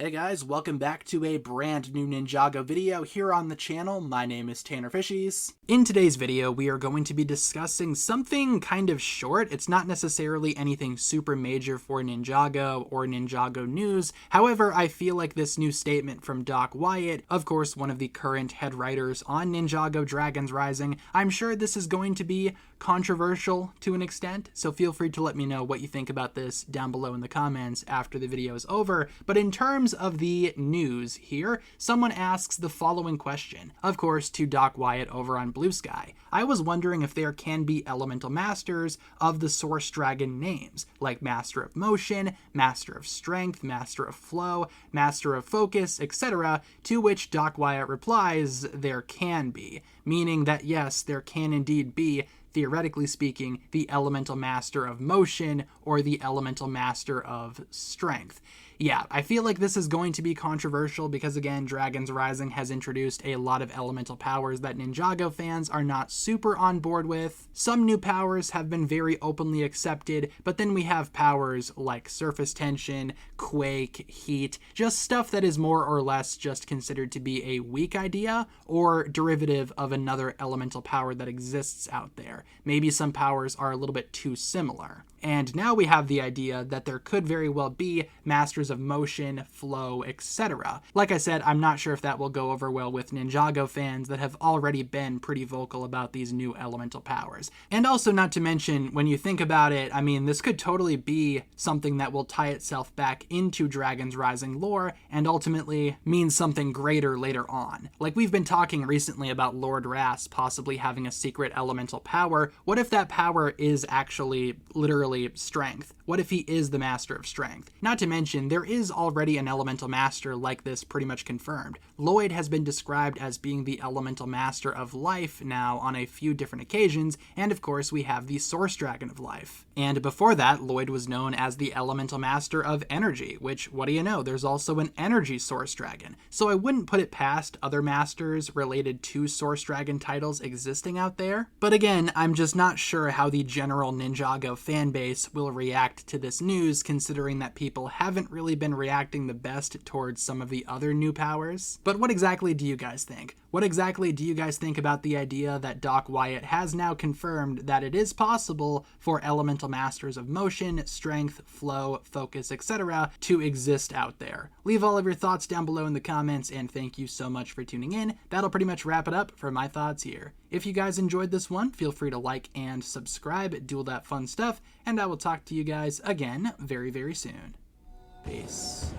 Hey guys, welcome back to a brand new Ninjago video here on the channel. My name is TannerFishies. In today's video, we are going to be discussing something kind of short. It's not necessarily anything super major for Ninjago or Ninjago news. However, I feel like this new statement from Doc Wyatt, of course one of the current head writers on Ninjago Dragons Rising, I'm sure this is going to be controversial to an extent, so feel free to let me know what you think about this down below in the comments after the video is over. But in terms of the news here, someone asks the following question, of course to Doc Wyatt over on Blue Sky. I was wondering if there can be elemental masters of the source dragon names, like Master of Motion, Master of Strength, Master of Flow, Master of Focus, etc., to which Doc Wyatt replies, there can be, meaning that yes, there can indeed be, theoretically speaking, the elemental master of motion or the elemental master of strength. Yeah, I feel like this is going to be controversial because, again, Dragons Rising has introduced a lot of elemental powers that Ninjago fans are not super on board with. Some new powers have been very openly accepted, but then we have powers like surface tension, quake, heat, just stuff that is more or less just considered to be a weak idea or derivative of another elemental power that exists out there. Maybe some powers are a little bit too similar. And now we have the idea that there could very well be masters of motion, flow, etc. Like I said, I'm not sure if that will go over well with Ninjago fans that have already been pretty vocal about these new elemental powers. And also, not to mention, when you think about it, I mean, this could totally be something that will tie itself back into Dragons Rising lore and ultimately mean something greater later on. Like we've been talking recently about Lord Ras possibly having a secret elemental power. What if that power is actually literally strength? What if he is the master of strength? Not to mention, there is already an elemental master like this pretty much confirmed. Lloyd has been described as being the elemental master of life now on a few different occasions, and of course we have the source dragon of life. And before that, Lloyd was known as the elemental master of energy, which, what do you know, there's also an energy source dragon. So I wouldn't put it past other masters related to source dragon titles existing out there. But again, I'm just not sure how the general Ninjago fanbase will react to this news, considering that people haven't really been reacting the best towards some of the other new powers. But what exactly do you guys think? What exactly do you guys think about the idea that Doc Wyatt has now confirmed that it is possible for elemental masters of motion, strength, flow, focus, etc. to exist out there? Leave all of your thoughts down below in the comments, and thank you so much for tuning in. That'll pretty much wrap it up for my thoughts here. If you guys enjoyed this one, feel free to like and subscribe, do all that fun stuff, and I will talk to you guys again very, very soon. Peace.